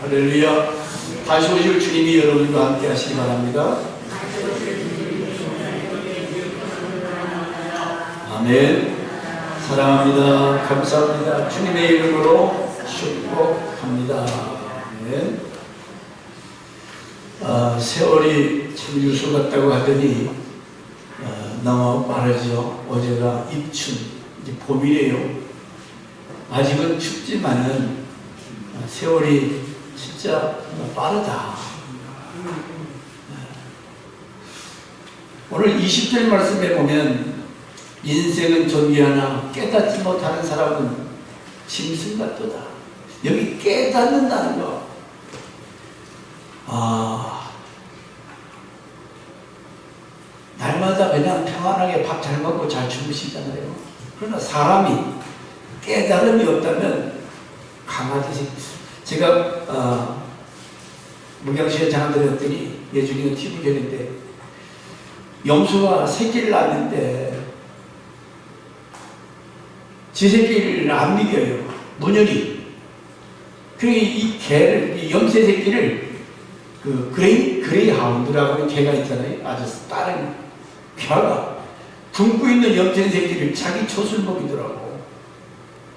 할렐루야. 다시 오실 주님이 여러분과 함께 하시기 바랍니다. 아멘. 사랑합니다. 감사합니다. 주님의 이름으로 축복합니다. 아멘. 세월이 참 유수 같다고 하더니 너무 빠르죠. 어제가 입춘, 이제 봄이래요. 아직은 춥지만은 세월이 진짜 빠르다. 오늘 20절 말씀에 보면 인생은 존귀하나 깨닫지 못하는 사람은 짐승 같도다. 여기 깨닫는다는 거. 날마다 그냥 평안하게 밥 잘 먹고 잘 주무시잖아요. 그러나 사람이 깨달음이 없다면 강아지. 제가 목양시에 장드렸더니 예중이는 TV 보는데 염소가 새끼를 낳았는데 지 새끼를 안 먹여요. 문열이. 그러니 이 개를, 이 염새 새끼를 그 그레이 하운드라고 하는 개가 있잖아요. 아주 다른 개가 굶고 있는 염새 새끼를 자기 젖을 먹이더라고.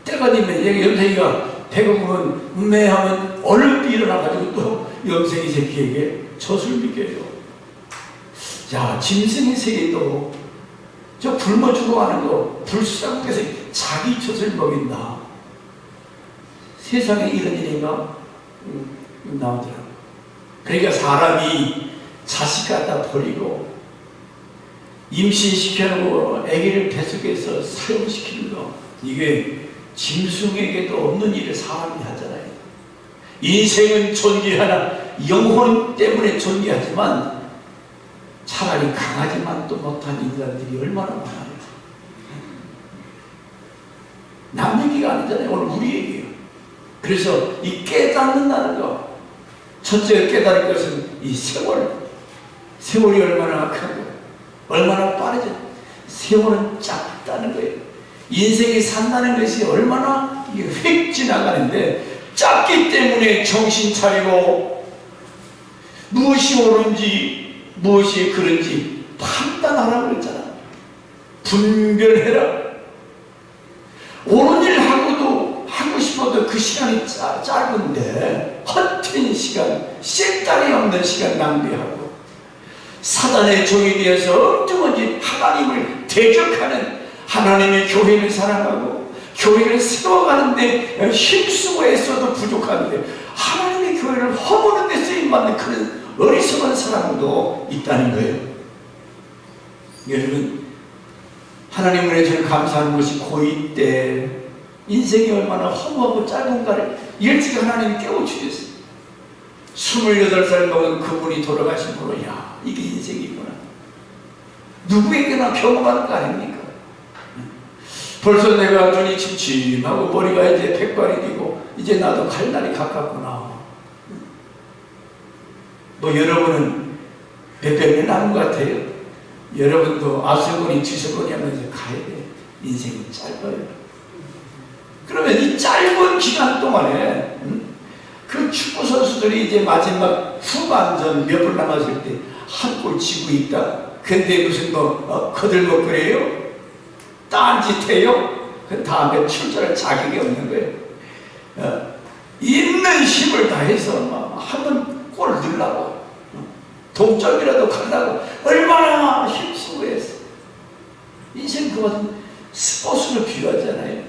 때가 되면 염새기가 배고프면 음매하면 얼른 일어나가지고 또 염색이 새끼에게 젖을 먹여요. 자, 짐승의 세계도 저 굶어 죽어가는 거 불쌍해서 자기 젖을 먹인다. 세상에 이런 일이 나오더라고. 그러니까 사람이 자식 갖다 버리고 임신시켜놓고 아기를 뱃속에서 사용시키는 거, 이게 짐승에게도 없는 일을 사람이 하잖아요. 인생은 존귀하나 영혼 때문에 존귀하지만 차라리 강하지만 또 못한 인간들이 얼마나 많아요. 남 얘기가 아니잖아요. 오늘 우리 얘기예요. 그래서 이 깨닫는다는 거, 첫째 깨달을 것은 이 세월이 얼마나 크고 얼마나 빠르죠. 세월은 짧다는 거예요. 인생이 산다는 것이 얼마나 휙 지나가는데 짧기 때문에 정신 차리고 무엇이 옳은지 무엇이 그른지 판단하라고 그랬잖아. 분별해라. 옳은 일 하고 싶어도 그 시간이 짧은데 헛된 시간, 쓸데기 없는 시간 낭비하고 사단의 종이 되어서 엉뚱한지 하나님을 대적하는, 하나님의 교회를 사랑하고 교회를 세워가는데 힘쓰고 애써도 부족한데 하나님의 교회를 허무는 데 쓰임받는 그런 어리석은 사람도 있다는 거예요. 여러분, 하나님 은혜 저는 감사하는 것이 고2 때 인생이 얼마나 허무하고 짧은가를 일찍 하나님이 깨우치셨어요. 28살 먹은 그분이 돌아가심으로, 야, 이게 인생이구나. 누구에게나 경험하는 거 아닙니까? 벌써 내가 눈이 침침하고 머리가 이제 백발이 되고 이제 나도 갈 날이 가깝구나. 뭐 여러분은 몇백 년 남은 것 같아요. 여러분도 앞서거니 뒤서거니 하면서 가야 돼. 인생이 짧아요. 그러면 이 짧은 기간 동안에 그 축구 선수들이 이제 마지막 후반전 몇 분 남았을 때 한 골 치고 있다. 근데 무슨 거들먹거려요? 딴짓해요? 그 다음에 출전할 자격이 없는 거예요. 있는 힘을 다해서 한번 골을 넣으려고, 동점이라도 가려고 얼마나 힘쓰고 했어. 인생 그것은 스포츠로 비유하잖아요.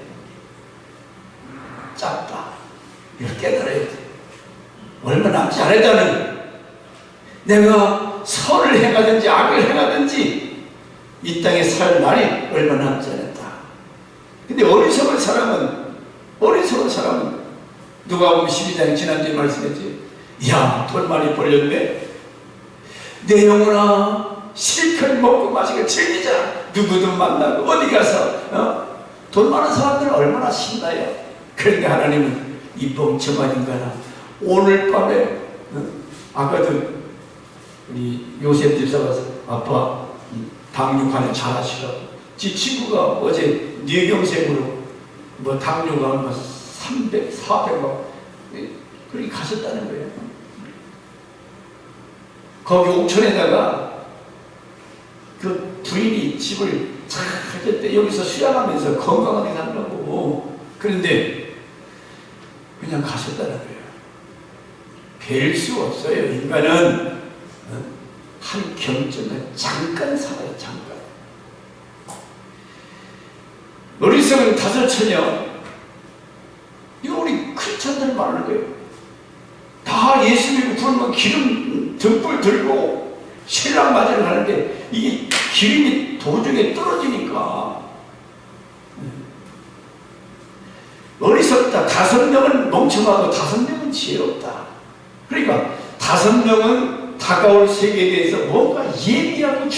짧다. 이걸 깨달아야 돼. 얼마 남지 않았다는, 내가 선을 행하든지 악을 행하든지 이 땅에 살 날이 얼마 남지 않았다. 근데 어리석은 사람은 누가 보면 12장에 지난주에 말씀했지. 야, 돈 많이 벌렸네. 내 영혼아, 실컷 먹고 마시고 즐기자. 누구도 만나고 어디 가서 돈 많은 사람들은 얼마나 신나요. 그러니까 하나님은 이 멍청한 인간아, 오늘 밤에 아까도 우리 요셉 집사 가서 아빠 당뇨 관리 잘 하시라고. 지 친구가 어제 뇌경색으로 당뇨가 300, 400막 그렇게 가셨다는 거예요. 거기 옥천에다가 그 부인이 집을 잘 가졌대. 여기서 수양하면서 건강하게 살라고. 그런데 그냥 가셨다는 거예요. 뵐 수 없어요. 인간은 한 경점에 잠깐 살아요. 잠깐. 어리석은 다섯 처녀, 이거 우리 크리스찬들 말하는 거예요. 다 예수 믿고 그러면 기름 등불 들고 신랑 맞으러 가는데 이게 기름이 도중에 떨어지니까 어리석다. 5명은 멍청하고 5명은 지혜롭다. 그러니까 5명은 다가올 세계에 대해서 뭔가 예비하고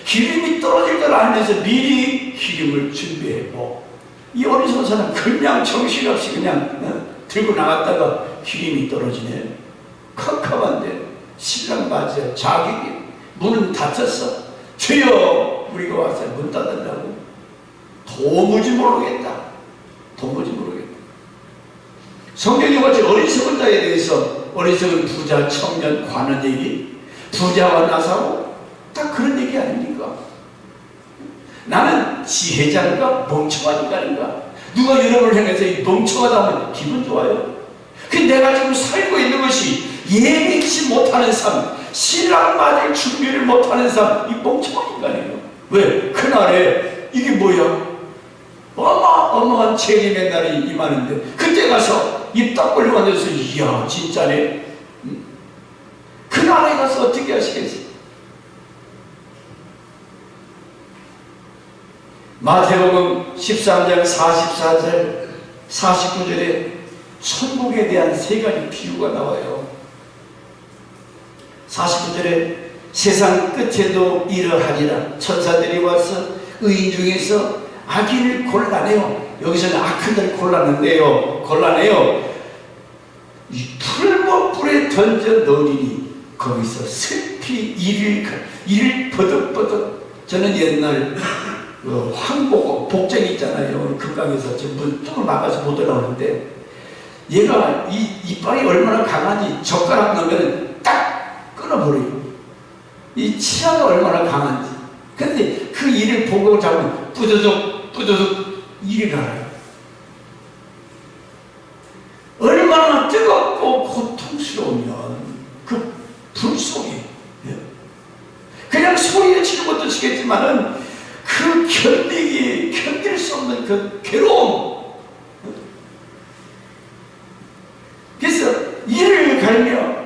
기름이 떨어질 걸 알면서 미리 기름을 준비했고, 이 어리석은 사람 그냥 정신없이 그냥 들고 나갔다가 기름이 떨어지네. 컴컴한데 신랑 맞아요. 자기 문은 닫혔어. 주여 우리가 와서 문 닫으려고. 도무지 모르겠다. 도무지 모르겠다. 성경에 마치 어리석은 자에 대해서 어리석은 부자, 청년, 관원 얘기, 부자와 나사로 다 그런 얘기 아닙니까? 나는 지혜자인가 멍청한 인간인가? 누가 여러분을 향해서 이 멍청하다 하면 기분 좋아요? 근데 내가 지금 살고 있는 것이 예민치 못하는 삶, 신랑 맞을 준비를 못하는 삶, 이 멍청한 인간이에요. 왜? 그날에 이게 뭐야? 어마어마한 재림의 날이 임하는데 그때 가서 입 딱 벌리고 앉아서 이야 진짜네. 그날에 가서 어떻게 하시겠어요? 마태복음 13장 44절 49절에 천국에 대한 3가지 비유가 나와요. 49절에 세상 끝에도 이러하리라. 천사들이 와서 의인 중에서 악인을 골라내요. 여기서는 악한들 골라내요. 이 풀무불에 던져 넣으리니 거기서 슬피 이를 버덕버덕. 저는 옛날 황보고 복쟁이 있잖아요. 금강에서 전부 뚫어 막아서 못 올라오는데 얘가 이 이빨이 얼마나 강한지 젓가락 넣으면 딱 끊어버려요. 이 치아가 얼마나 강한지. 근데 그 이를 보고 잡으면 뿌드득 이리 가요. 얼마나 뜨겁고 고통스러우면 그 불 속에 그냥 소리를 치는 것도 치겠지만은 그 견딜 수 없는 그 괴로움. 그래서 이를 갈며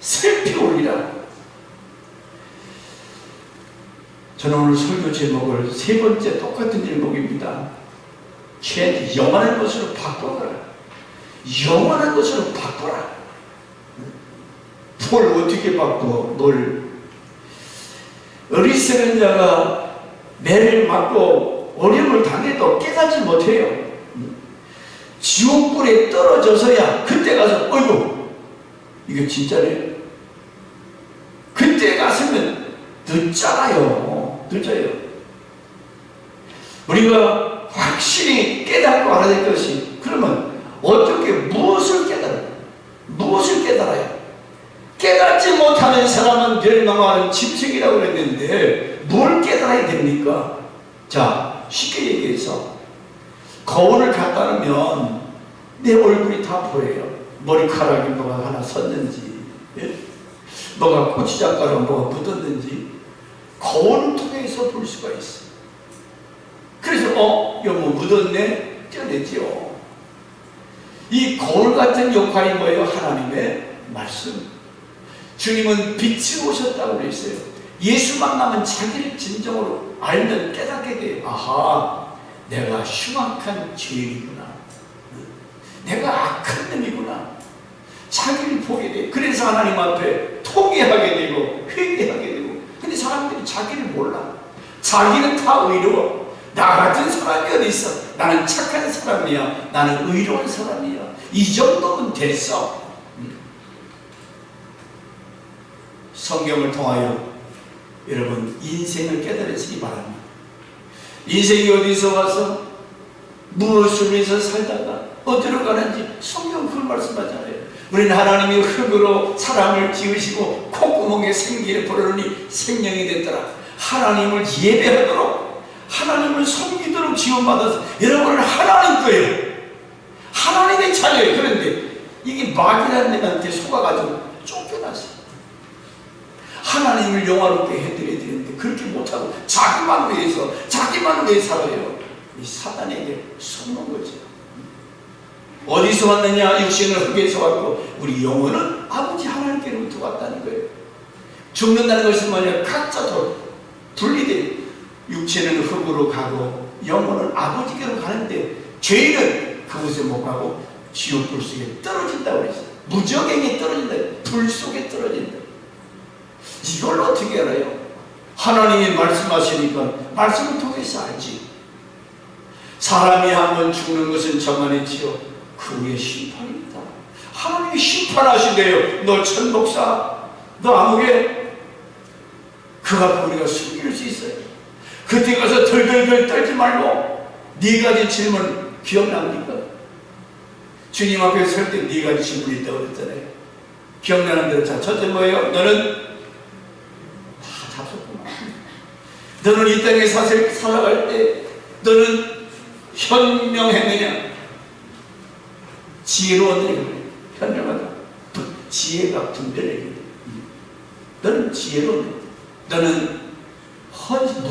슬피 울리라. 저는 오늘 설교 제목을 3번째 똑같은 제목입니다. 죄 영원한 것으로 바꿔라. 영원한 것으로 바꿔라. 뭘 어떻게 바꿔? 뭘? 어리석은 자가 매를 맞고 어려움을 당해도 깨닫지 못해요. 지옥불에 떨어져서야 그때 가서 어이구 이게 진짜네. 그때 갔으면 늦잖아요. 늦어요. 우리가 확실히 깨닫고 알아야 될 것이, 그러면 어떻게 무엇을 깨달아요? 깨닫지 못하는 사람은 멸망하는 짐승이라고 그랬는데 뭘 깨달아야 됩니까? 자, 쉽게 얘기해서 거울을 갖다 놓으면 내 얼굴이 다 보여요. 머리카락이 뭐가 하나 섰는지, 뭐가 고추장가루 뭐가 묻었는지 거울을 통해서 볼 수가 있어. 그래서 이거 뭐 묻었네? 떼어내죠. 이 거울 같은 역할이 뭐예요? 하나님의 말씀. 주님은 빛이 오셨다고 그랬어요. 예수 만나면 자기를 진정으로 알면 깨닫게 돼요. 아하, 내가 흉악한 죄인이구나. 내가 악한 놈이구나. 자기를 보게 돼. 그래서 하나님 앞에 통회하게 되고 회개하게 되고. 근데 사람들이 자기를 몰라. 자기는 다 의로워. 나 같은 사람이 어디 있어? 나는 착한 사람이야. 나는 의로운 사람이야. 이 정도면 됐어. 성경을 통하여 여러분 인생을 깨달으시기 바랍니다. 인생이 어디서 와서 무엇을 위해서 살다가 어디로 가는지 성경 그걸 말씀하잖아요. 우리는 하나님이 흙으로 사람을 지으시고 콧구멍에 생기를 불어넣으니 생명이 됐더라. 하나님을 예배하도록, 하나님을 섬기도록 지원받아서 여러분은 하나님 거예요. 하나님의 자녀예요. 그런데 이게 마귀라는 애한테 속아가지고 쫓겨났어요. 하나님을 영화롭게 해드려야 되는데 그렇게 못하고 자기만 위해서 살아요. 이 사단에게 속는 거죠. 어디서 왔느냐? 육신은 흙에서 왔고 우리 영혼은 아버지 하나님께로부터 왔다는 거예요. 죽는다는 것은 뭐냐? 각자 분리돼요. 육체는 흙으로 가고 영혼은 아버지께로 가는데 죄인은 그곳에 못 가고 지옥 불 속에 떨어진다고 그랬어요. 무적행에 떨어진다. 불 속에 떨어진다. 이걸 어떻게 알아요? 하나님이 말씀하시니까 말씀을 통해서 알지. 사람이 한번 죽는 것은 정한이지요. 그 후에 심판입니다. 하나님이 심판하신대요. 너 천목사, 너 아무개, 그 앞에 우리가 숨길 수 있어요. 그때 가서 덜덜덜 떨지 말고 네 가지 질문 기억납니까? 주님 앞에 설 때 네 가지 질문이 있다고 그랬잖아요. 기억나는 대로. 자, 첫째 뭐예요? 너는 다 잡혔구나. 너는 이 땅에 살아갈 때 너는 현명했느냐? 지혜로웠느냐? 현명하다. 지혜가 분별해요. 너는 지혜로웠느냐? 너는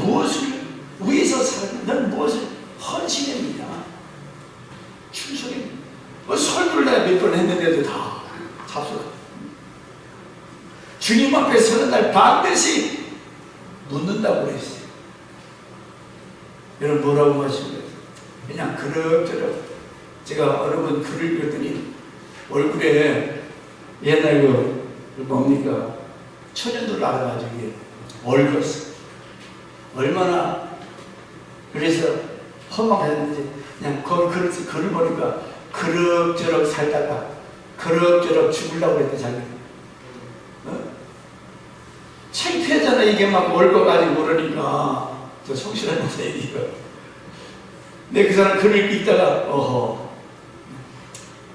무엇을 위해서 살았느냐? 너는 무엇을 헌신했느냐? 충성했느냐? 설교를 내가 몇 번 했는데도 다 잡수가. 주님 앞에 서는 날 반드시 묻는다고 그랬어요. 여러분 뭐라고 말씀하셨어요? 그냥 그럭저럭. 제가 어느 번 글을 읽었더니 얼굴에 옛날 그 뭡니까? 천연두를 알아가지고 얼굴었어. 얼마나 그래서 허망했는지 그냥 거기 글을 보니까 그럭저럭 살다가 그럭저럭 죽으려고 그랬대 자기. 창피하잖아. 이게 막 얼거가지고 모르니까. 저 성실한 얘기가. 근데 그 사람 글을 읽다가 어허.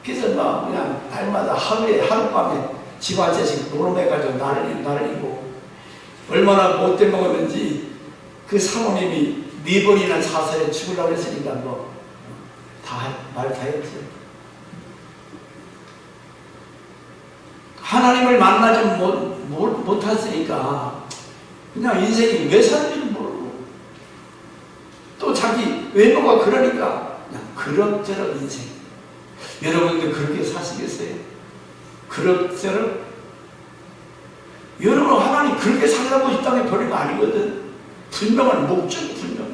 그래서 막 그냥 날마다 하룻밤에 집 한 채씩 노름해가지고 나르고 얼마나 못돼 먹었는지 그 사모님이 4번이나 사살에 죽으려고 했으니까 뭐 말 다 했죠. 하나님을 만나지 못했으니까 그냥 인생이 왜 사는지를 모르고 또 자기 외모가 그러니까 그냥 그럭저럭 인생. 여러분들 그렇게 사시겠어요? 그럭저럭? 여러분 하나님 그렇게 살라고 이 땅에 버린 거 아니거든. 분명한 목적이 분명해.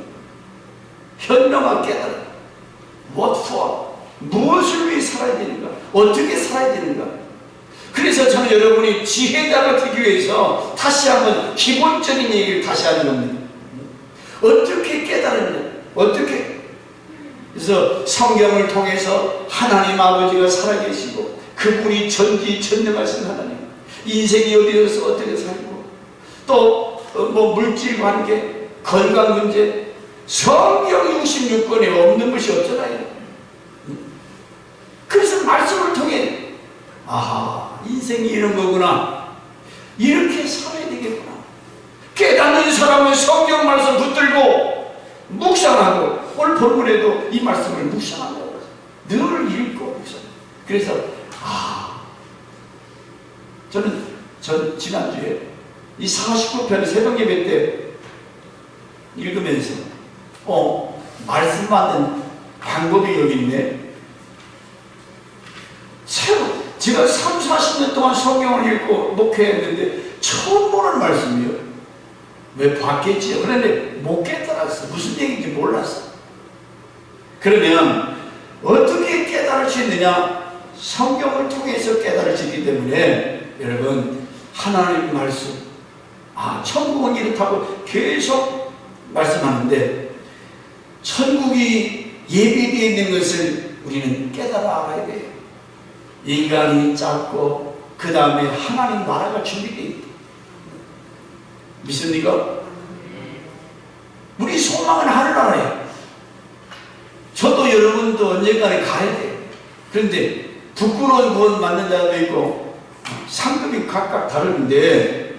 현명하게 깨달아. What for? 무엇을 위해 살아야 되는가? 어떻게 살아야 되는가? 그래서 저는 여러분이 지혜자가 되기 위해서 다시 한번 기본적인 얘기를 다시 하는 겁니다. 어떻게 깨달았냐? 어떻게? 그래서 성경을 통해서 하나님 아버지가 살아계시고 그분이 전지전능하신 하나님, 인생이 어디에서 어떻게 살고 또 뭐 물질 관계, 건강 문제, 성경 66권에 없는 것이 없잖아요. 그래서 말씀을 통해 아하, 인생이 이런 거구나. 이렇게 살아야 되겠구나. 깨닫는 사람은 성경 말씀 붙들고 묵상하고 오늘 본문에도 이 말씀을 묵상하고 늘 읽고 묵상. 그래서 저는 지난주에 이 49편 새벽 예배 때 읽으면서 말씀 받는 방법이 여기 있네. 제가 30-40년 동안 성경을 읽고 목회했는데 처음 보는 말씀이에요. 왜 봤겠지요? 그런데 못 깨달았어. 무슨 얘기인지 몰랐어. 그러면 어떻게 깨달을 수 있느냐? 성경을 통해서 깨달을 수 있기 때문에 여러분 하나님 말씀 천국은 이렇다고 계속 말씀하는데 천국이 예비되어 있는 것을 우리는 깨달아 알아야 돼요. 인간이 작고 그 다음에 하나님 나라가 준비되어 있다. 믿습니까? 우리 소망은 하늘나라예요. 저도 여러분도 언젠가는 가야 돼요. 그런데 부끄러운 구원 받는 자도 있고 상급이 각각 다른데,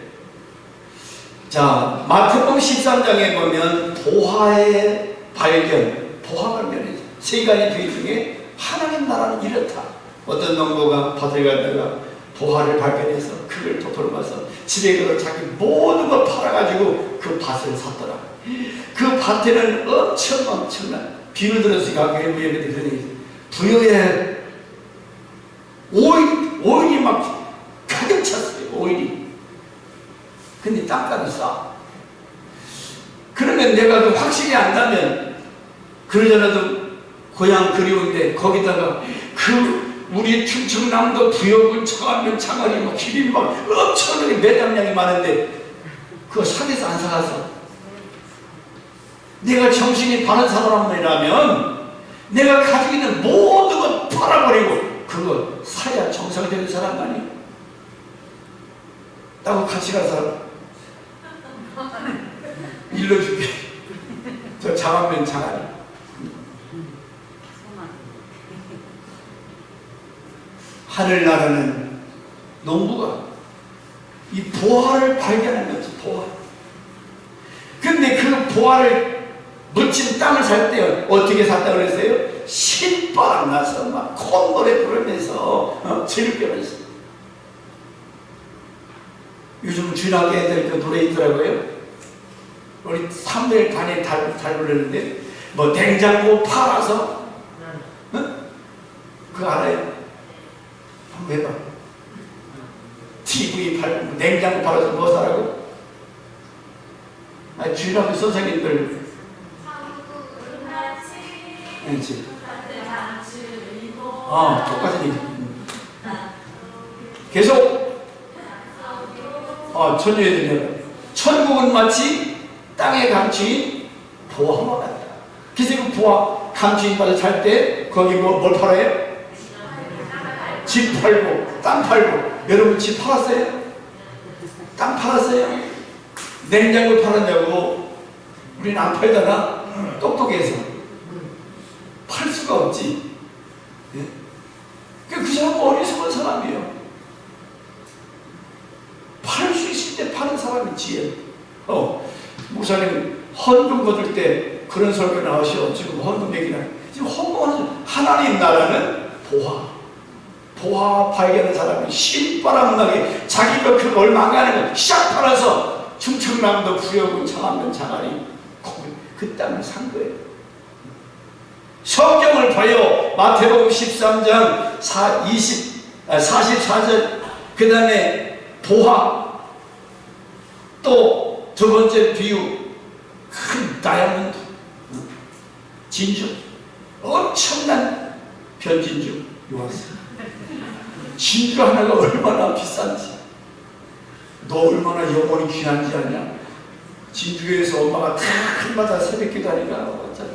자, 마태복음 13장에 보면 보화의 발견, 보화가 말이죠. 세 가지 비유 중에 하나님 나라는 이렇다. 어떤 농부가 밭에 가다가 보화를 발견해서 그걸 덮으러 가서 집에 가서 자기 모든 걸 팔아가지고 그 밭을 샀더라. 그 밭에는 엄청난 비를 들었으니까 그러니 부여에 오일이 막 가득 찼어요. 오일이. 근데 땅값이 싸. 그러면 내가 그 확신이 안나면 그러잖아도 고향 그리운데 거기다가 그 우리 충청남도 부여군 청안면 창아리 막 기름이 막 엄청나게 매장량이 많은데 그거 사겠어 안 사가서? 내가 정신이 바른 사람이라면 내가 가지고 있는 모든 걸 팔아버리고 그거 사야 정상되는 사람 아니에요? 나하고 같이 갈 사람 일러줄게. 저 장안면 장아리 하늘나라는 농부가 이 보화를 발견한 거지. 보화. 근데 그 보화를 묻힌 땅을 살 때 어떻게 샀다고 그랬어요? 신바람 나서 막 콧노래 부르면서 즐겁게 하면서. 요즘 주일학교 애들 그 노래 있더라고요. 우리 3일 단에 잘 부르는데 뭐 냉장고 팔아서 그거 알아요? 한번 해봐. TV 팔고 냉장고 팔아서 뭐 사라고? 아니 주일학교 선생님들 그렇지. 똑같은 얘기. 계속 천주애들이 천국은 마치 땅에 감추인 보화와 같다. 그래서 그 보화 감추인 바를 살 때 거기 뭘 팔아요? 집 팔고 땅 팔고. 여러분 집 팔았어요? 땅 팔았어요? 냉장고 팔았냐고? 우리는 안 팔잖아. 똑똑해서 팔 수가 없지. 예? 그 사람은 어리석은 사람이에요. 팔 수 있을 때 파는 사람이 지혜. 목사님 헌금 거둘 때 그런 설교 나오시오. 지금 헌금 얘기나. 지금 헌금은 하나님 나라는 보화 발견한 사람이 신바람 나게 자기가 그 얼마 안 가는 거 샥 팔아서 충청남도 부여군 청안면 장아리 그 땅을 산 거예요. 성경을 봐요. 마태복음 13장 44절. 그 다음에 보화. 또 두 번째 비유, 큰 다이아몬드, 진주, 엄청난 변진주 요았어요. 진주 하나가 얼마나 비싼지, 너 얼마나 영혼이 귀한지 아냐? 진주에서 엄마가 다 한마다 새벽 기다리가 왔잖아.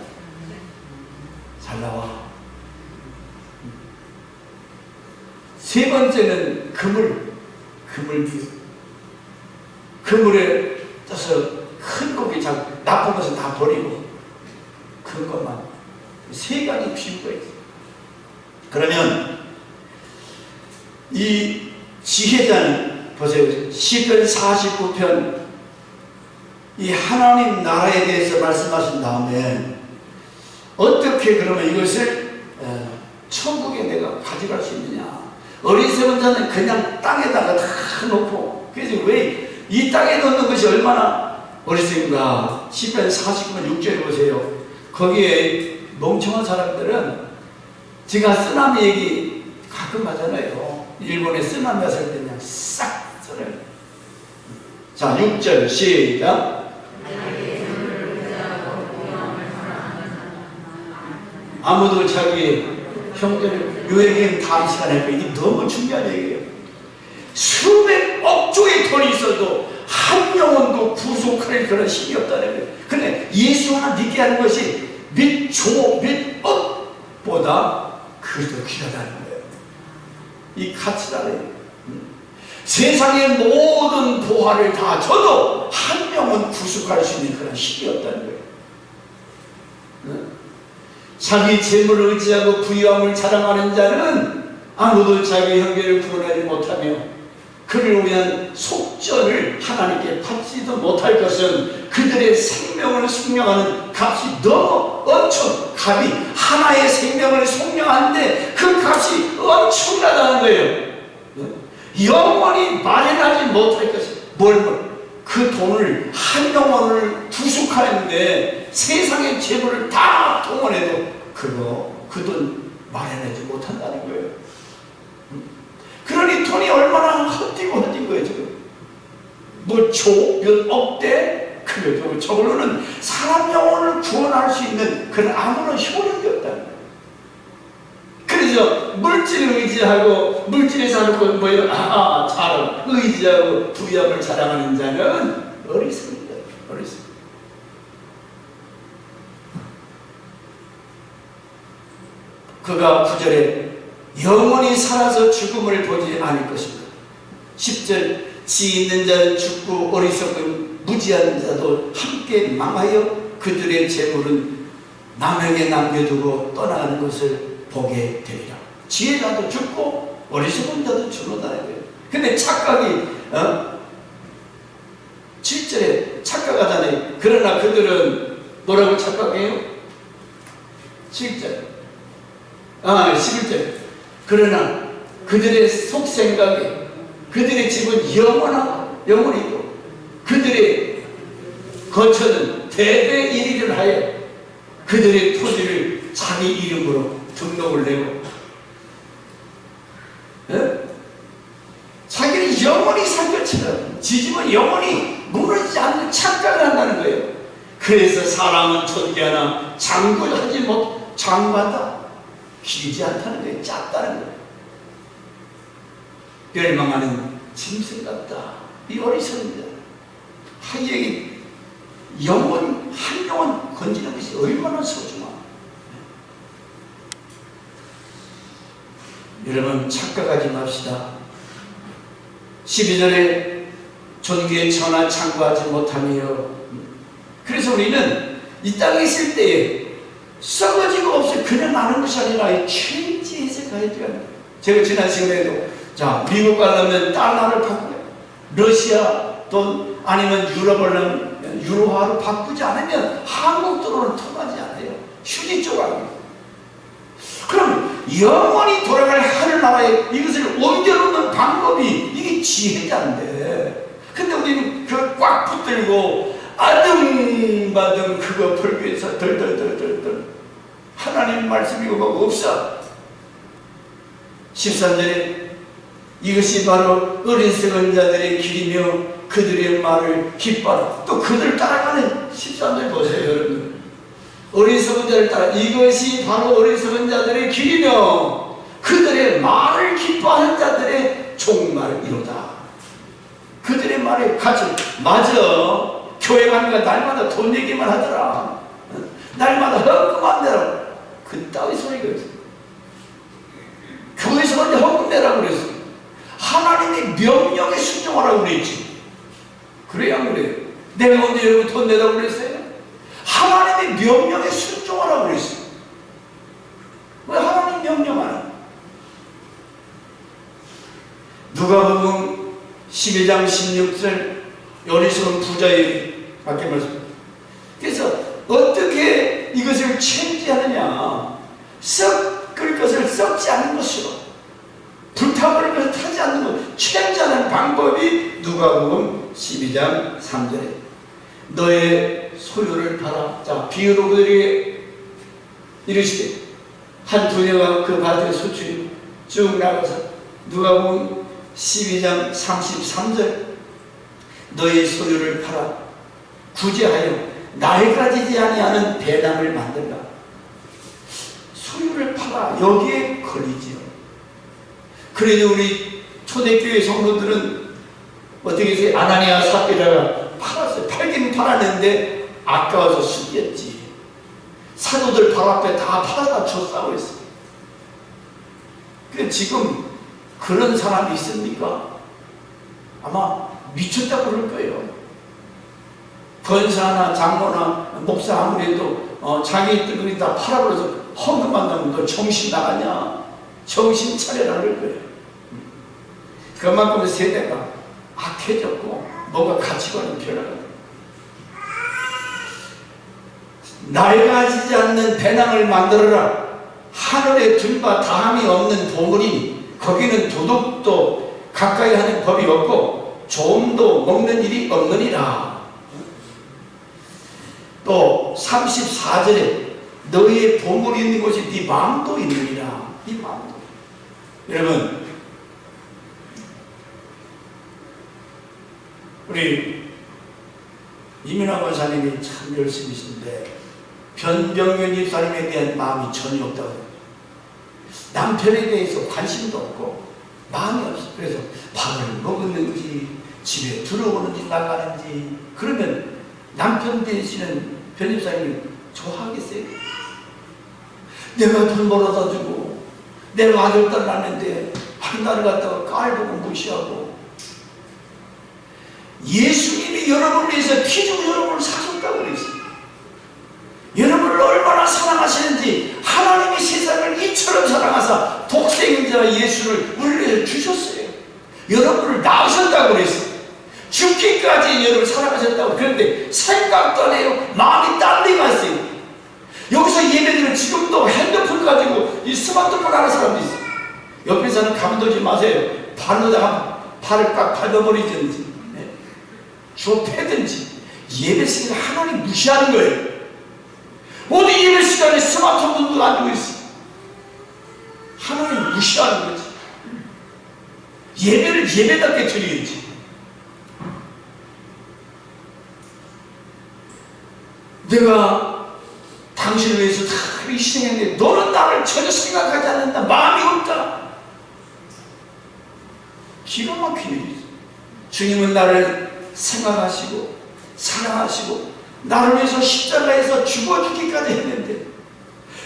잘 나와. 세 번째는 그물 비유. 그물에 떠서 큰 고기 나쁜 것은 다 버리고 큰 것만. 세 가지 비유가 있어요. 그러면 이 지혜자는 보세요. 시편 49편 이 하나님 나라에 대해서 말씀하신 다음에 어떻게 그러면 이것을 천국에 내가 가져갈 수 있느냐. 어리석은 자는 그냥 땅에다가 다 놓고. 그래서 왜 이 땅에 넣는 것이 얼마나 어리석은가. 시편 49편 6절에 보세요. 거기에 멍청한 사람들은 제가 쓰나미 얘기 가끔 하잖아요. 일본에 쓰나미 왔을 때 그냥 싹 써요. 자, 6절 시작. 아무도 자기 형제를 요 얘기는 다음 시간에 할 거예요. 이게 너무 중요한 얘기예요. 수백억 조의 돈이 있어도 한 영혼도 구속할 그런 힘이 없다는 거예요. 근데 예수 하나 믿게 하는 것이 몇 조, 몇 억보다 그더 귀하다는 거예요. 이 가치라는 세상의 모든 보화를 다 줘도 한 명은 구속할 수 있는 그런 힘이 없다는 거예요. 자기 재물을 의지하고 부유함을 자랑하는 자는 아무도 자기 형제를 구원하지 못하며 그를 위한 속전을 하나님께 받지도 못할 것은 그들의 생명을 속량하는 값이 너무 값이 하나의 생명을 속량하는데 그 값이 엄청나다는 거예요. 영원히 마련하지 못할 것이 그 돈을 한 영혼을 구속하는데 세상의 재물을 다 동원해도 그 돈 마련하지 못한다는 거예요. 그러니 돈이 얼마나 헛된 거예요 지금. 몇 억대 그래도 저걸로는 사람 영혼을 구원할 수 있는 그런 아무런 효력이 없다는 거예요. 그래서 물질을 의지하고 물질에서 하는 잘 의지하고 부유함을 자랑하는 자는 어리석습니다. 그가 9절에 영원히 살아서 죽음을 보지 않을 것입니다. 10절 지 있는 자는 죽고 어리석은 무지한 자도 함께 망하여 그들의 재물은 남에게 남겨두고 떠나가는 것을 보게 되리라. 지혜자도 죽고 어리석은 자도 죽는다는 거예요. 근데 착각이 7절에 착각하잖아요. 그러나 그들은 뭐라고 착각해요? 7절 11절 그러나 그들의 속생각에 그들의 집은 영원히 있고 그들의 거처는 대대 일일을 하여 그들의 토지를 자기 이름으로 등록을 내고 자기는 영원히 살 것처럼 지집은 영원히 무너지지 않는 착각을 한다는 거예요. 그래서 사람은 존귀하나 장구하다 길지 않다는 거예요. 작다는 거예요. 멸망하는 짐승 같다. 이 어리석은 자. 한 영혼 건지는 것이 얼마나 소중하. 여러분 착각하지 맙시다. 12절에 존귀의 천하 창구하지 못하며 그래서 우리는 이 땅에 있을 때에 썩어지고 없이 그냥 나는 것이 아니라 체인지해서 가야 돼요. 제가 지난 시간에도 미국 가려면 달러를 바꾸고 러시아 돈 아니면 유로화로 바꾸지 않으면 한국 돈으로 통하지 않아요. 휴지 조각이에요. 그럼 영원히 돌아갈 하늘나라에 이것을 옮겨놓는 방법이 이게 지혜자인데 근데 우리는 그걸 꽉 붙들고 아등바등 그거 벌기 위해서 덜덜덜덜 하나님 말씀이고 뭐가 없어. 13절에 이것이 바로 어리석은 자들의 길이며 그들의 말을 기뻐하라. 또 그들 따라가는 13절 보세요 여러분. 어리석은 자를 따라 이것이 바로 어리석은 자들의 길이며 그들의 말을 기뻐하는 자들의 종말이로다. 그들의 말에 같이 맞아. 교회 가니까 날마다 돈 얘기만 하더라. 날마다 헌금만 내라. 그따위 소리가 있어. 교회에서 먼저 헌금 내라고 그랬어. 하나님의 명령에 순종하라고 그랬지. 그래야 안 그래요? 내가 언제 여러분 돈 내라고 그랬어요? 하나님의 명령에 순종하라고 그랬어. 왜 하나님 명령하나? 누가복음 12장 16절 어리석은 부자의 밖에 말씀. 그래서 어떻게 이것을 체인지하느냐? 썩을 것을 썩지 않는 것으로 불타버릴 것을 타지 않는 것 체인지하는 방법이 누가복음 12장 3절에 너의 소유를 팔아. 자, 비유로 그들이 이르시되 한 부녀가 그 밭에 수출이 쭉 나가서 누가복음 12장 33절 너의 소유를 팔아 구제하여 낡아지지 아니하는 배당을 만들라. 소유를 팔아. 여기에 걸리지요. 그래도 우리 초대교회 성도들은 어떻게 해서 아나니아 삽비라가 팔았어요. 팔긴 팔았는데 아까워서 숨겼지. 사도들 발 앞에 다 팔아다 줬다고 했어요. 근데 지금 그런 사람이 있습니까? 아마 미쳤다고 그럴 거예요. 권사나 장로나 목사 아무래도 자기 뜻을 다 팔아버려서 헌금만 나면 너 정신 나가냐? 정신 차려라 그럴 거예요. 그만큼 세대가 악해졌고 뭐가 가치관이 변화가 낡아지지 않는 배낭을 만들어라. 하늘에 들과 다함이 없는 보물이니 거기는 도둑도 가까이 하는 법이 없고 조음도 먹는 일이 없느니라. 또 34절에 너희의 보물이 있는 곳이 네 마음도 있느니라. 네 마음도. 여러분, 우리 이민아 권사님이 참 열심히신데 변병현 집사님에 대한 마음이 전혀 없다고 해요. 남편에 대해서 관심도 없고 마음이 없어. 그래서 밥을 먹었는지 집에 들어오는지 나가는지. 그러면 남편 되시는 변 집사님이 좋아하겠어요? 내가 돈 벌어다 주고 내가 아들딸 낳는데 한 달을 갖다가 깔보고 무시하고. 예수님이 여러분을 위해서 피 주고 여러분을 사셨다고 그랬어요. 여러분을 얼마나 사랑하시는지. 하나님이 세상을 이처럼 사랑하사 독생자 예수를 우리를 위해서 주셨어요. 여러분을 낳으셨다고 그랬어요. 죽기까지 여러분을 사랑하셨다고. 그런데 생각도 안 해요. 마음이 딴 데 갔어요. 여기서 예배드리면 지금도 핸드폰 가지고 이 스마트폰 하는 사람도 있어요. 옆에서는 가만두지 마세요. 발로다가 발을 꽉 밟아버리든지 주워 패든지. 예배 시간에 하나님 무시하는 거예요. 어디 예배 시간에 스마트폰도 안 주고 있어. 하나님 무시하는 거지. 예배를 예배답게 드려야지. 내가 당신을 위해서 다 희생했는데 너는 나를 전혀 생각하지 않는다. 마음이 없다. 기가 막힌 일이지. 주님은 나를 생각하시고 사랑하시고 나를 위해서 십자가에서 죽어주기까지 했는데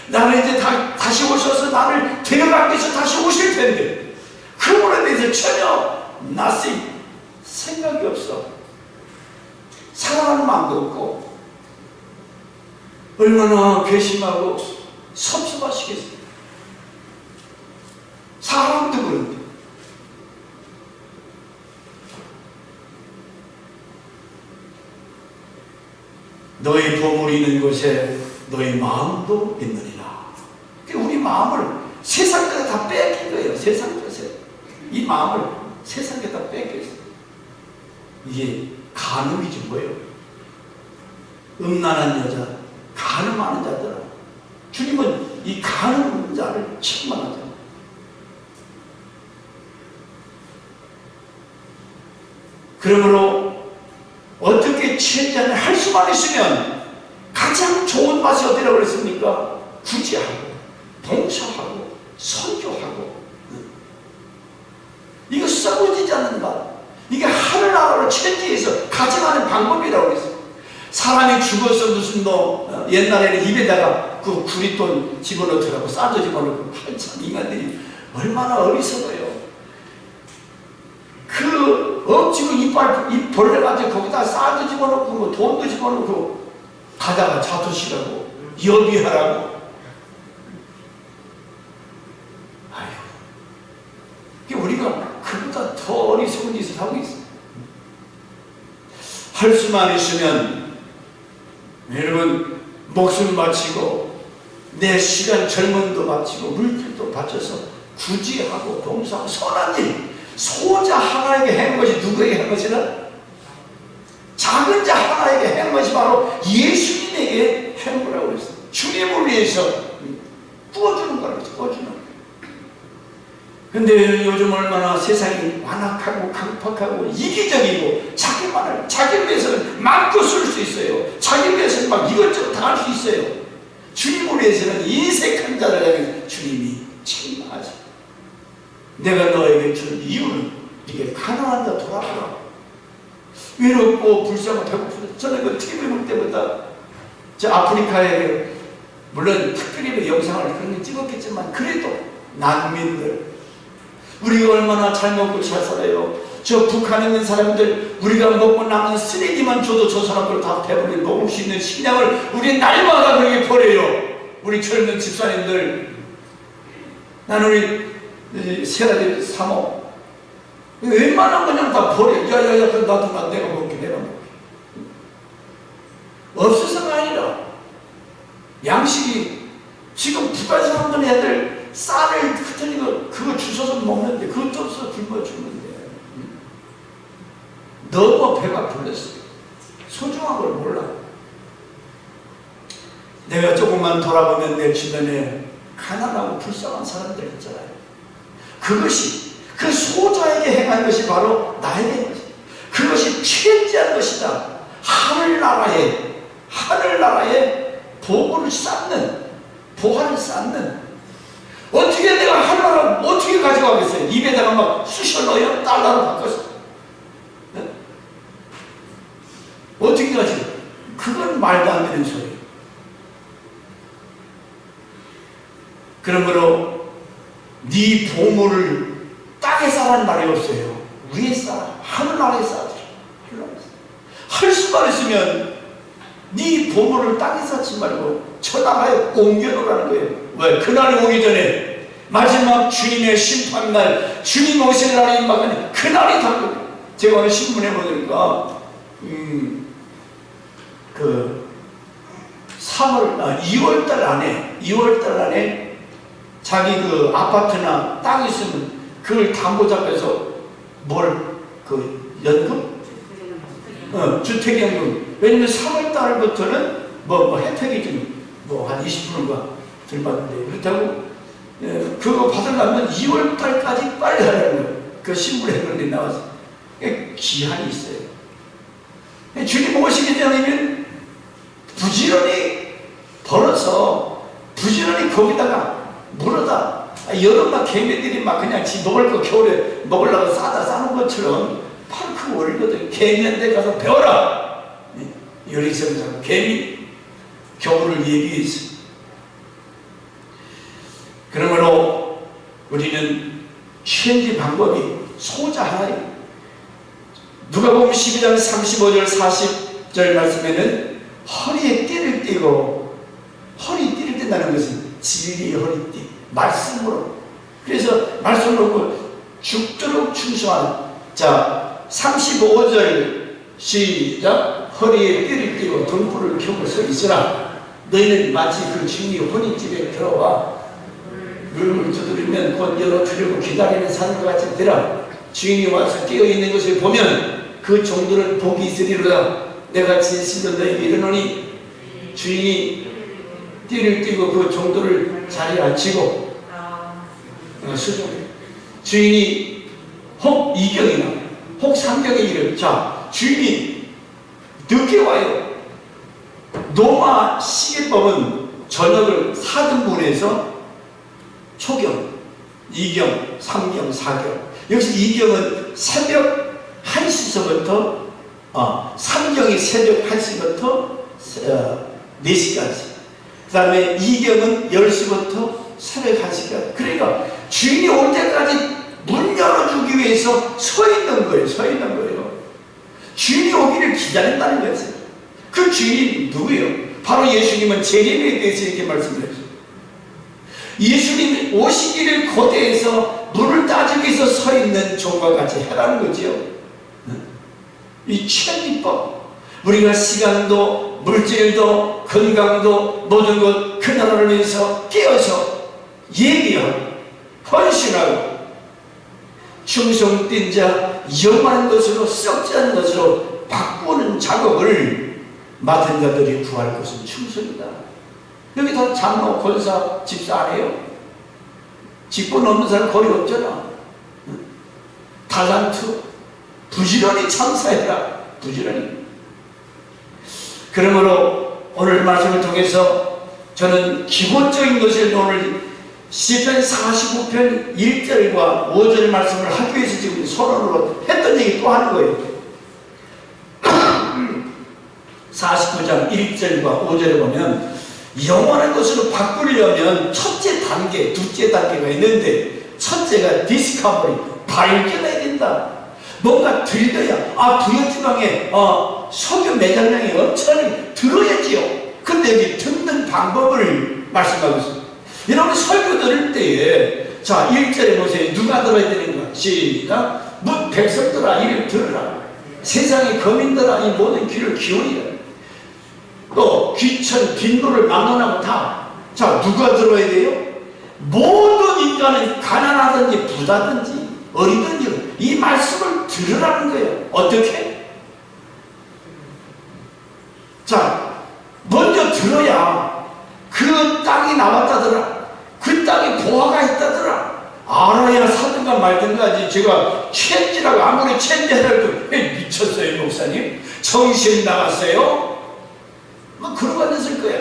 나는 이제 다시 오셔서 나를 데려가기 위해서 다시 오실 텐데 그분에 대해서 전혀 nothing, 생각이 없어. 사랑하는 마음도 없고 얼마나 괘씸하고 섭섭하시겠어요. 사람도 그런데. 너희 보물이 있는 곳에 너희 마음도 있느니라. 우리 마음을 세상 것에 다 뺏긴 거예요. 세상 것에. 이 마음을 세상 것에 다 뺏겼어요. 이게 간음이지 뭐예요. 음란한 여자, 간음하는 자들아. 주님은 이 간음하는 자를 책망하잖아요. 그러므로 어떻게 취했냐면 할 수만 있으면 가장 좋은 맛이 어디라고 그랬습니까? 구제하고 봉사하고 선교하고. 이거 썩어지지 않는 맛. 이게 하늘나라로 천지에서 가져가는 방법이라고 그랬어요. 사람이 죽어서 무슨 옛날에는 입에다가 그 구리돈 집어넣더라고. 싸도 집어넣고. 참 인간들이 얼마나 어리석어요. 그 억지로 입 벌려가지고 거기다 쌀도 집어넣고 뭐 돈도 집어넣고 가다가 자투시라고 여비하라고. 아이고, 우리가 그보다 더 어리석은 짓을 하고 있어. 할 수만 있으면 여러분 목숨 바치고 내 시간 젊음도 바치고 물질도 바쳐서 구제하고 봉사하고 선한 일. 소자 하나에게 한 것이 누구에게 한 것이라? 작은 자 하나에게 한 것이 바로 예수님에게 한 거라고 그랬어요. 주님을 위해서 구워주는 거라고 했어요. 구워주는 거. 근데 요즘 얼마나 세상이 완악하고 강팍하고 이기적이고 자기를 위해서는 마음껏 쓸 수 있어요. 자기를 위해서는 막 이것저것 다 할 수 있어요. 주님을 위해서는 인색한 자를 향해서 주님이 책망하죠. 내가 너에게 준 이유는 이게 가난한 자 돌아가라. 외롭고 불쌍하고 배고프다. 저는 그 TV 볼 때마다 저 아프리카에 물론 특별히 영상을 그런 게 찍었겠지만 그래도 난민들 우리가 얼마나 잘 먹고 잘 살아요. 저 북한에 있는 사람들 우리가 먹고 남은 쓰레기만 줘도 저 사람들 다 배불리 먹을 수 있는 식량을 우리 날마다 그렇게 버려요. 우리 젊은 집사님들. 나는 우리 세라데비 사모. 웬만한 그냥 다 버려. 야야야, 그럼 나도 내가 먹게, 내가 먹게. 없어서가 아니라 양식이 지금 북한 사람들 애들 쌀을 같은 그거 주워서 먹는데 그것도 없어 굶어 죽는데 너무 배가 불렀어요. 소중한 걸 몰라. 내가 조금만 돌아보면 내 주변에 가난하고 불쌍한 사람들 있잖아요. 그것이 그 소자에게 행한 것이 바로 나에게 한 것이다. 그것이 최대한 것이다. 하늘나라에 보고를 쌓는, 보화를 쌓는. 어떻게 내가 하늘나라 어떻게 가져가겠어요? 입에다가 막 쑤셔 넣어요? 달러로 바꿔서. 네? 어떻게 가지고? 그건 말도 안 되는 소리. 그러므로 네 보물을 땅에 쌓라는 말이 없어요. 위에 쌓아. 하늘나라에 쌓아. 할 수만 있으면 네 보물을 땅에 쌓지 말고 천하에 옮겨놓으라는 거예요. 왜? 그날이 오기 전에 마지막 주님의 심판날, 주님 오실 날이 임박하니 그날이 다가옵니다. 제가 오늘 신문에 보니까 2월달 안에 자기 그 아파트나 땅 있으면 그걸 담보 잡혀서 연금? 주택연금. 왜냐면 3월달부터는 혜택이 좀 한 20%인가 들 받는데, 그렇다고 그거 받으려면 2월달까지 빨리 하라는 거예요. 그 신문에 그런 데 나와서. 기한이 있어요. 주님 오시기 전에는 부지런히 벌어서 부지런히 거기다가 물어다. 여름만 개미들이 막 그냥 지 먹을 거 겨울에 먹으려고 싸는 것처럼 팍 올리거든. 개미한테 가서 배워라. 요리성장 개미 겨울을 예비해서. 그러므로 우리는 현지 방법이 소자 하나예요. 누가복음 12장 35절 40절 말씀에는 허리에 띠를 띠고, 허리 띠를 띈다는 것은 진리의 허리띠, 말씀으로. 그래서 말씀으로 죽도록 충성하는. 자, 35절 시작. 허리에 띠를 띠고 등불을 켜고 서 있으라. 너희는 마치 그 주인이 혼인집에 들어와 문을 두드리면 곧 열어주려고 기다리는 사람과 같이 되라. 주인이 와서 깨어있는 것을 보면 그 종들은 복이 있으리로다. 내가 진실로 너희에게 이르노니 주인이 띠를 띠고 그 종들을 자리에 앉히고 수종. 주인이 혹 2경이나 혹 3경에 이르. 자, 주인이 늦게 와요. 노마 시계법은 저녁을 4등분해서 초경, 2경, 3경, 4경. 역시 2경은 새벽 1시서부터 3경이 새벽 1시부터 4시까지. 그 다음에 2경은 10시부터 새벽 1시까지. 그러니까 주인이 올 때까지 문 열어주기 위해서 서 있는 거예요. 주인이 오기를 기다린다는 거죠. 그 주인이 누구예요? 바로 예수님은 재림에 대해서 이렇게 말씀을 했어요. 예수님이 오시기를 고대해서 문을 따주기 위해서 서 있는 종과 같이 해라는 거죠. 이 천리법. 우리가 시간도 물질도 건강도 모든 것 그 나라를 위해서 깨어서 예비하고 헌신하고 충성된 자 영원한 것으로 썩지 않은 것으로 바꾸는 작업을 맡은 자들이 구할 것은 충성이다. 여기 다 장로, 권사, 집사 안 해요? 직분 없는 사람 거의 없잖아. 달란트 부지런히 참사해라. 부지런히. 그러므로 오늘 말씀을 통해서 저는 기본적인 것을 오늘 시편 45편 1절과 5절 말씀을 하기 위해서 지금 서론으로 했던 얘기 또 하는 거예요. 49장 1절과 5절에 보면 영원한 것으로 바꾸려면 첫째 단계, 둘째 단계가 있는데, 첫째가 디스커버리, 발견해야 된다. 뭔가 들려야, 부여지방에 석유 매장량이 엄청나게 들어야지요. 근데 여기 듣는 방법을 말씀하고 있습니다. 여러분 설교 들을 때에 자, 1절에 보세요. 누가 들어야 되는가? 시작. 문 백성들아 이를 들으라. 세상의 거민들아 이 모든 귀를 기울이라. 또 귀천 빈노를 막론하고 다. 자, 누가 들어야 돼요? 모든 인간은 가난하든지 부자든지 어리든지 이 말씀을 들으라는 거예요. 어떻게? 자, 먼저 들어야 그 땅이 나왔다더라. 그 땅에 보화가 있다더라. 알아야 사든가 말든가. 제가 첸지라고 아무리 첸지라도 미쳤어요 목사님? 정신 나갔어요? 뭐 그러고 앉았을 거야.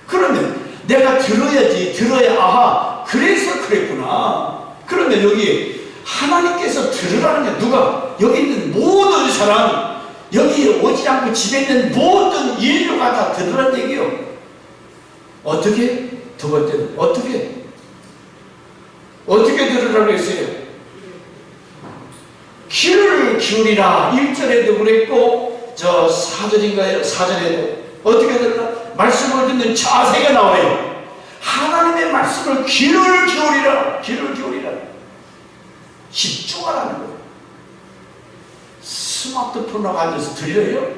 그러면 내가 들어야지. 들어야 아하 그래서 그랬구나. 그러면 여기 하나님께서 들으라는 게 누가? 여기 있는 모든 사람, 여기 오지 않고 집에 있는 모든 인류가 다 들으라는 얘기요. 어떻게? 두 번째는 어떻게 들으라고 했어요? 귀를 기울이라. 1절에도 그랬고 저 4절인가요? 4절에도 어떻게 들으라? 말씀을 듣는 자세가 나와요. 하나님의 말씀을 귀를 기울이라. 귀를 기울이라. 집중하라는 거예요. 스마트폰하고 앉아서 들려요?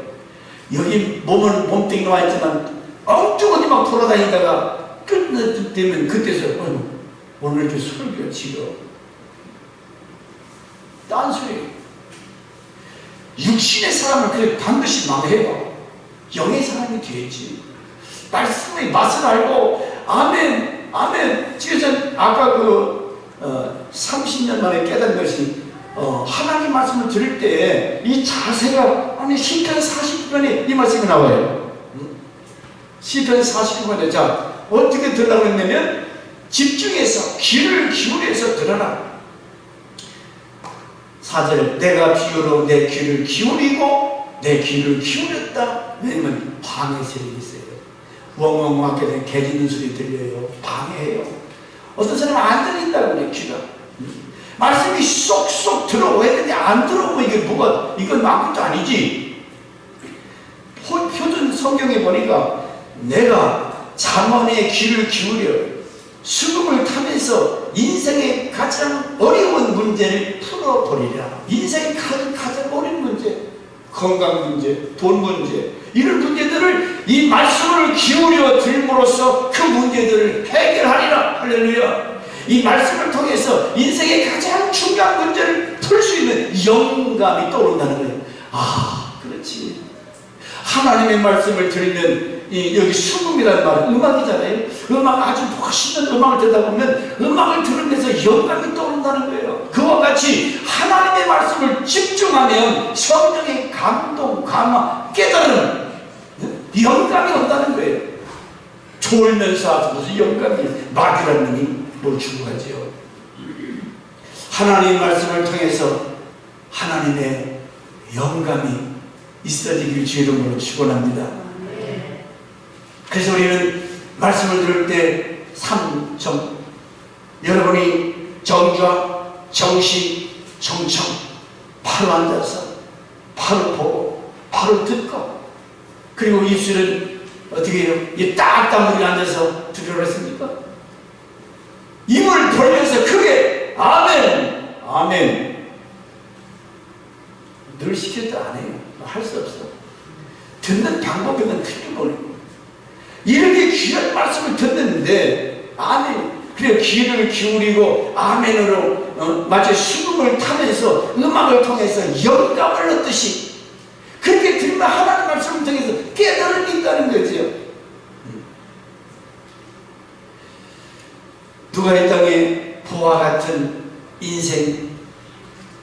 여기 몸뚱이 나와 있지만 엉뚱하게 막 돌아다니다가 끝내면 그때서 오늘 이렇게 설교 지금 딴소리. 육신의 사람은 그래 반드시 망해요. 영의 사람이 되지. 말씀의 맛을 알고 아멘 아멘. 지금 아까 30년 만에 깨달은 것이 하나님 말씀을 들을 때 이 자세가 아니 시편 40편에 이 말씀이 나와요. 시편 40편에 자 어떻게 들으라고 했냐면 집중해서 귀를 기울여서 들어라. 4절 내가 비유로 내 귀를 기울이고 내 귀를 기울였다. 왜냐면 방해 세력이 있어요. 웡웡하게 된 개 짖는 소리 들려요. 방해해요. 어떤 사람은 안 들린다고 그래. 귀가 말씀이 쏙쏙 들어와야 되는데 안 들어오면 이게 뭐가 이건 아무것도 아니지. 표준 성경에 보니까 내가 잠언에 귀를 기울여 수금을 타면서 인생의 가장 어려운 문제를 풀어버리라. 인생의 가장 어려운 문제, 건강 문제, 돈 문제, 이런 문제들을 이 말씀을 기울여 들므로써 그 문제들을 해결하리라. 할렐루야. 이 말씀을 통해서 인생의 가장 중요한 문제를 풀 수 있는 영감이 떠오른다는 거예요. 아, 그렇지. 하나님의 말씀을 들으면 여기 수금이라는 말은 음악이잖아요. 음악 아주 멋있는 음악을 듣다 보면 음악을 들으면서 영감이 떠오른다는 거예요. 그와 같이 하나님의 말씀을 집중하면 성령의 감동, 감화, 깨달음, 영감이 온다는 거예요. 졸면서 아주 무슨 영감이 마귀라는 놈이 뭘 추구하지요. 하나님의 말씀을 통해서 하나님의 영감이 있어지길 주 이름으로 축원합니다. 그래서 우리는 말씀을 들을 때 3점 여러분이 정좌, 정시, 정청 바로 앉아서 바로 보고 바로 듣고 그리고 입술은 어떻게 해요? 딱 다물고 앉아서 들으라고 했습니까? 입을 벌려서 크게 아멘 아멘. 늘 시켜도 안 해요. 할 수 없어. 듣는 방법에는 틀려버리고 이렇게 귀한 말씀을 듣는데 아멘. 그래 귀를 기울이고 아멘으로 마치 수금을 타면서 음악을 통해서 영감을 얻듯이 그렇게 들으면 하나님 말씀을 통해서 깨달음이 있다는 거죠. 누가 이 땅에 부와 같은 인생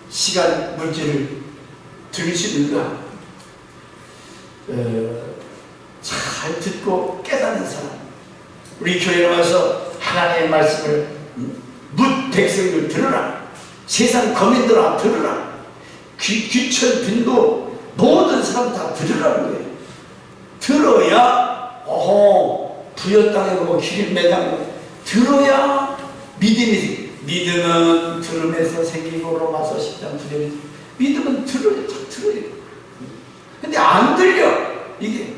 시간 물질을 들을 수 있는가? 잘 듣고 깨닫는 사람. 우리 교회에 와서 하나님의 말씀을 묻 백성들 들으라. 세상 거민들아 들으라. 귀천 빈도 모든 사람 다 들으라는 거예요. 들어야 부여 땅에 뭐 기름 매장 들어야 믿음은 들음에서 생기고 로마서 10장 9절 믿음은 들어야 잘 들어요. 근데 안 들려. 이게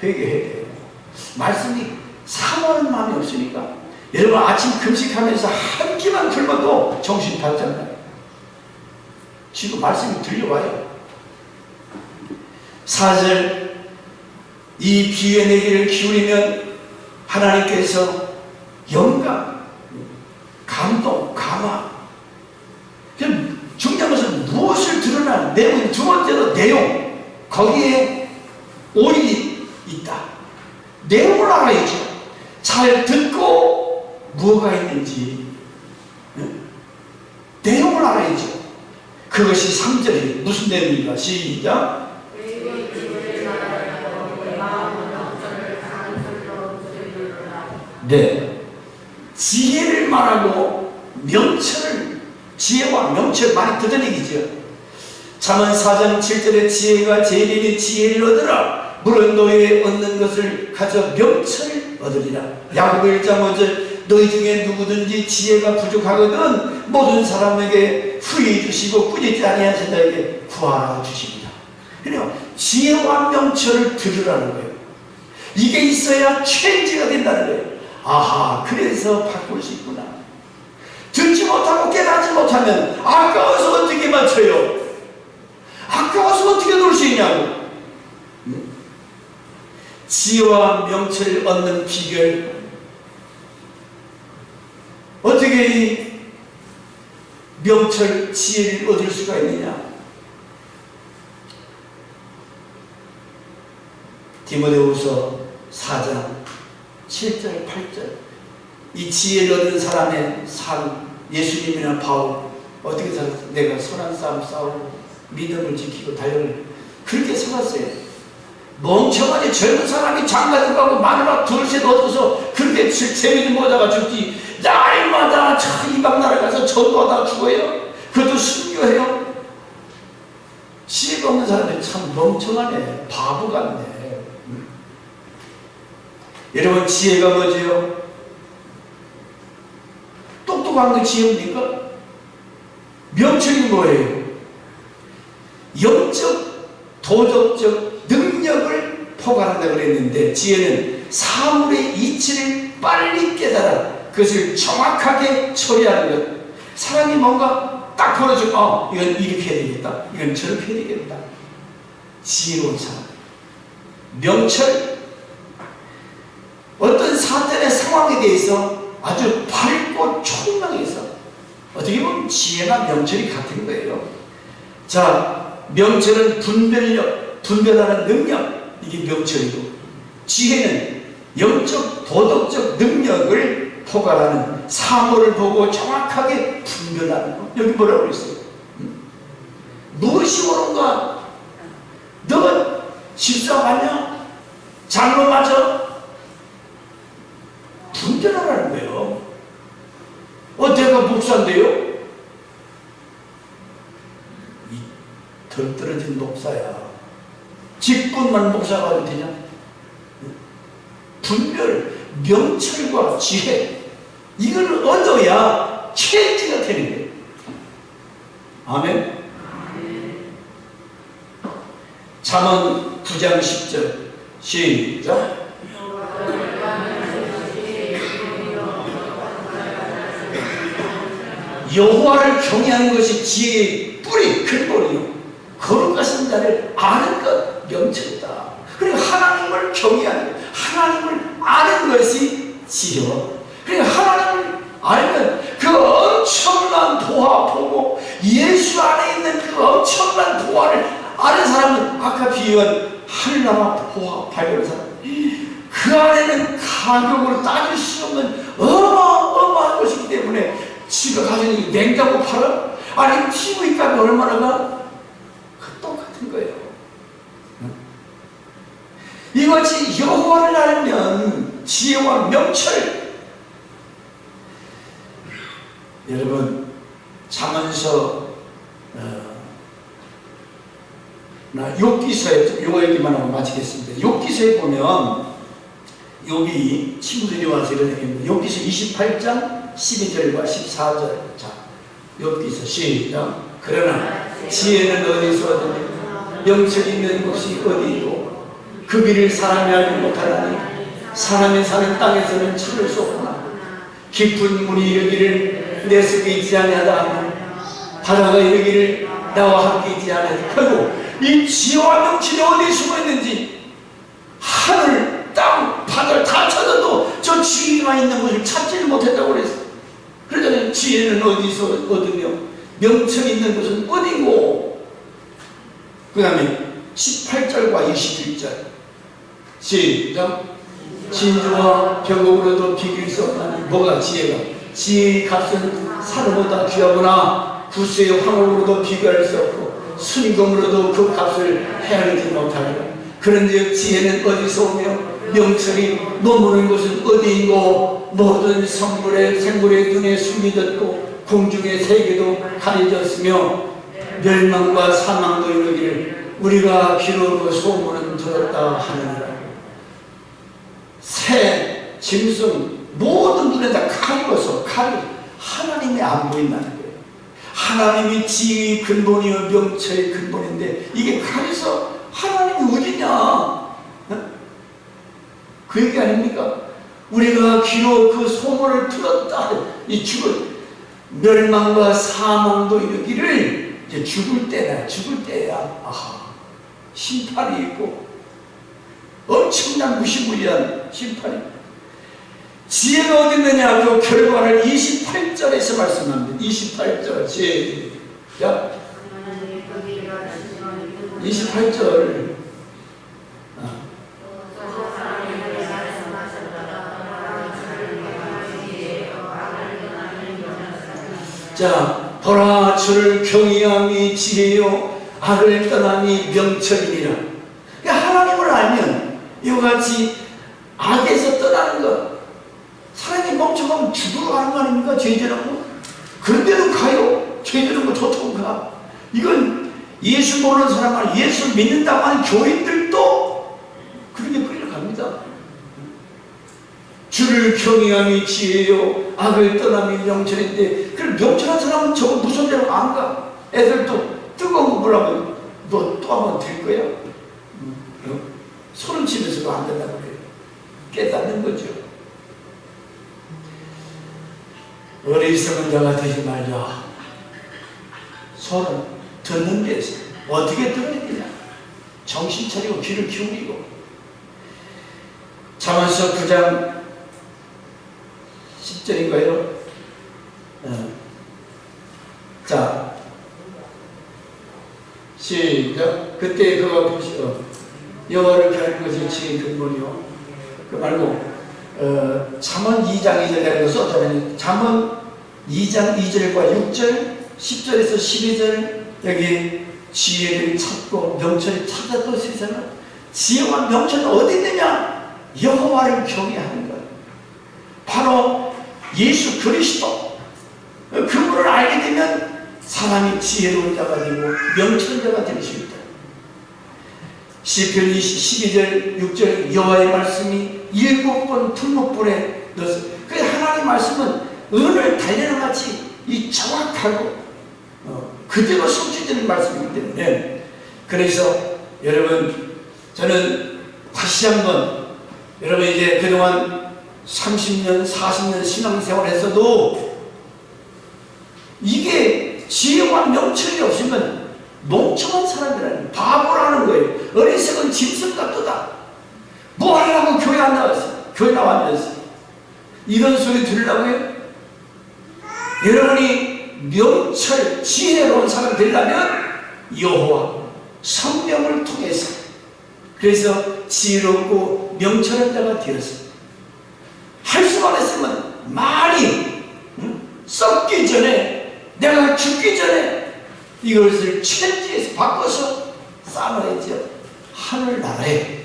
회개해야 돼요. 말씀이 사모하는 마음이 없으니까 여러분 아침 금식하면서 한 끼만 굶어도 정신 받잖아요. 지금 말씀이 들려와요. 4절 이 비유에 내 귀를 기울이면 하나님께서 영감, 감동, 감화. 중요한 것은 무엇을 드러난 내용, 두 번째로 내용. 거기에 오일이 있다. 내용을 알아야죠. 잘 듣고 뭐가 있는지 내용을 알아야죠. 그것이 3절이 무슨 내용입니까? 시작. 네, 지혜를 말하고 명철을, 지혜와 명철 많이 듣는 얘기죠. 잠언 4장 7절에 지혜가 제일이니 지혜를 얻으라. 물은 너희의 얻는 것을 가져 명철을 얻으리라. 야고보 1장 5절 너희 중에 누구든지 지혜가 부족하거든 모든 사람에게 후히 주시고 꾸짖지 아니하신 자에게 구하라 주십니다. 그러니까 지혜와 명철을 들으라는 거예요. 이게 있어야 체인지가 된다는 거예요. 아하, 그래서 바꿀 수 있구나. 듣지 못하고 깨닫지 못하면 아까워서 어떻게 맞춰요? 아까워서 어떻게 놀 수 있냐고. 지혜와 명철을 얻는 비결, 어떻게 이 명철, 지혜를 얻을 수가 있느냐? 디모데후서 4장 7절 8절 이 지혜를 얻은 사람의 삶, 예수님이나 바울 어떻게 살았어요? 내가 선한 싸움 싸우고 믿음을 지키고 달려를 그렇게 살았어요. 멍청하게 젊은 사람이 장가들 가고 마누라 둘셋 얻어서 그렇게 재미를 모자가 죽지 날마다 이방 나라 가서 전도하다 죽어요. 그것도 순교해요. 지혜가 없는 사람이 참 멍청하네. 바보 같네. 여러분 지혜가 뭐지요? 똑똑한 게 지혜입니까? 명철이 뭐예요? 영적, 도덕적 능력을 포괄한다고 그랬는데 지혜는 사물의 이치를 빨리 깨달아 그것을 정확하게 처리하는 것. 사람이 뭔가 딱 벌어지고 이건 이렇게 해야 되겠다, 이건 저렇게 해야 되겠다. 지혜로운 사람. 명철, 어떤 사건의 상황에 대해서 아주 밝고 총명해서 어떻게 보면 지혜나 명철이 같은 거예요. 자, 명철은 분별력, 분별하는 능력, 이게 명철이고 지혜는 영적, 도덕적 능력을 포괄하는 사물을 보고 정확하게 분별하는 것. 여기 뭐라고 했어요? 무엇이 옳은가? 너 집사 맞냐? 장로 맞아? 분별하라는 거예요. 내가 목사인데요? 이 덜 떨어진 목사야. 직분만 목사가 해도 되냐? 분별, 명철과 지혜, 이걸 얻어야 체인지가 되는 거예요. 아멘. 잠언 9장 10절 시작. 여호와를 경외하는 것이 지혜의 뿌리, 근본이요. 거룩하신 자를 아는 것, 명철이다. 그리고 하나님을 경외하는 것, 하나님을 아는 것이 지혜와. 그리고 하나님을 알면 그 엄청난 보화 보고 예수 안에 있는 그 엄청난 보화를 아는 사람은 아까 비유한 하늘나라 보화 발견한 사람, 그 안에는 가격으로 따질 수 없는 어마어마한 것이기 때문에 지가 가진 냉장고 팔아? 아니 TV값이 얼마나 가? 그 똑같은 거예요. 이것이 여호와를 알면 지혜와 명철. 여러분 잠언서 욥기서에 요거 얘기만 하고 마치겠습니다. 욥기서에 보면 욥이 친구들이 와서 이런 얘기입니다. 욥기서 28장 12절과 14절. 자, 욥기서 시작. 그러나 지혜는 어디서 얻으며 명철 있는 곳이 어디이고 그 길을 사람이 알지 못하나니 사람이 사는 땅에서는 찾을 수 없구나. 깊은 물이 이르기를 내 속에 있지 아니하다. 바다가 이르기를 나와 함께 있지 아니하다. 결국 이 지혜와 명철이 어디에 숨어있는지 하늘, 땅, 바다를 다 찾아도 저 지혜가 있는 곳을 찾지를 못했다고 그랬어요. 그러잖아요. 지혜는 어디서 얻으며 명철이 있는 곳은 어디고. 그 다음에 18절과 21절 시작. 진주와 벽옥으로도 비길 수 없나니. 뭐가 지혜가? 지혜의 값은 사르보다 귀하구나. 구수의 황옥으로도 비교할 수 없고 순금으로도 그 값을 헤아리지 못하리라. 그런데 지혜는 어디서 오며 명철이 머무는 곳은 어디인고. 모든 생물의 눈에 숨겨졌고 공중의 세계도 가려졌으며 멸망과 사망도 이르기를 우리가 귀로 그 소문은 들었다 하느니라. 새, 짐승 모든 눈에 다 가리워서 하나님이 안 보인다는 거예요. 하나님이 지혜의 근본이요 명철의 근본인데 이게 가려서 하나님이 어디냐? 그 얘기 아닙니까? 우리가 귀로 그 소문을 들었다. 이 죽을 멸망과 사망도 이르기를 이제 죽을 때야. 심판이 있고 엄청난 무시무리한 심판이. 지혜가 어디 있느냐? 그 결과를 28절에서 말씀합니다. 28절 시작. 28절. 자, 보라 주를 경외함이 지혜요 악을 떠남이 명철이니라. 그러니까 하나님을 알면 이와 같이 악에서 떠나는 것. 사람이 멍청하면 죽으러 가는 거 아닙니까? 죄지는 거. 그런데도 가요. 죄지는 거 좋다고 가. 이건 예수 모르는 사람은 예수 믿는다고 하는 교인들도 그렇게 끌려갑니다. 주를 경외함이 지혜요 악을 떠남이 명철인데, 그럼 명철한 사람은 저거 무슨 데로 안 가. 애들도 뜨거운 거 물하면 너 또 한 번 될 거야. 소름 치면서도 안 된다고 그래요. 깨닫는 거죠. 어리석은 자가 되지 말자. 소름 듣는 게 있어요. 어떻게 들어야 되냐. 정신 차리고 귀를 기울이고. 잠언서 9장 10절인가요? 자, 시작. 그때 그가 보시어 여호와를 겨루는 것이 지혜의 근본이요. 그 말고 잠언 2장 2절이라고 써잖아요. 잠언 2장 2절과 6절, 10절에서 12절 여기 지혜를 찾고 명철을 찾았던 세상은 지혜와 명철은 어디 있느냐? 여호와를 경외하는 것. 바로 예수 그리스도 그분을 알게 되면 사람이 지혜로운 자가 되고 명철한 자가 될 수 있다. 시편 12절 6절 여호와의 말씀이 7번 풀무불에 넣어서, 그 하나님의 말씀은 은을 달려는 같이 이 정확하고 그대로 성취되는 말씀이기 때문에, 그래서 여러분 저는 다시 한번 여러분 이제 그동안 30년 40년 신앙생활 했어도 이게 지혜와 명철이 없으면 멍청한 사람들은 바보라는 거예요. 어리석은 짐승 같도다. 뭐 하려고 교회 안 나왔어? 교회 나왔면서 이런 소리 들으려고요? 여러분이 명철 지혜로운 사람 되려면 여호와 성령을 통해서, 그래서 지혜롭고 명철한 자가 되었어. 할 수만 했으면 말이 썩기 전에, 내가 죽기 전에 이것을 천지에서 바꿔서 쌓아야죠. 하늘나라에.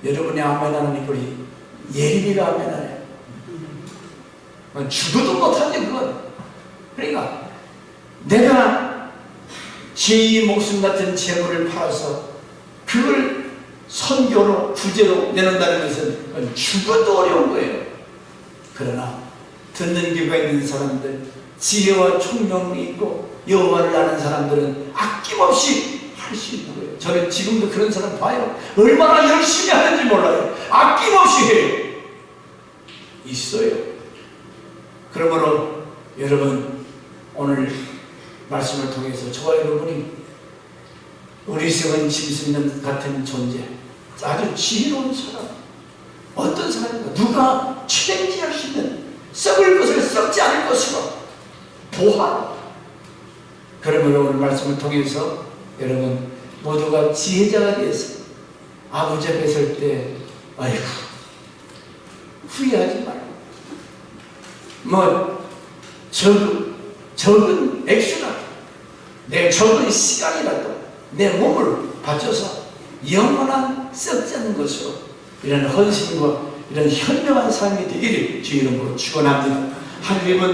여러분이 아멘하는 꼴이 예림이가 아멘하네. 죽어도 못하지 그건. 그러니까 내가 제 목숨 같은 재물을 팔아서 그걸 선교로 구제로 내놓는다는 것은 죽어도 어려운 거예요. 그러나 듣는 귀가 있는 사람들, 지혜와 총명이 있고 여호와를 아는 사람들은 아낌없이 할 할 수 있는 거예요. 저는 지금도 그런 사람 봐요. 얼마나 열심히 하는지 몰라요. 아낌없이 해요. 있어요. 그러므로 여러분, 오늘 말씀을 통해서 저와 여러분이 어리석은 짐승 같은 존재, 아주 지혜로운 사람, 어떤 사람인가? 누가 체인지할 수 있는, 썩을 것을 썩지 않을 것으로 보호하라. 그러므로 오늘 말씀을 통해서 여러분 모두가 지혜자가 되어서 아버지 앞에 설 때 아이고 후회하지 말고, 뭐 적은 액수라도, 내 적은 시간이라도 내 몸을 바쳐서 영원한 썩지 않는 것으로 이런 헌신과 이런 현명한 삶이 되기를 주의 이름으로 축원합니다. 하나님은 또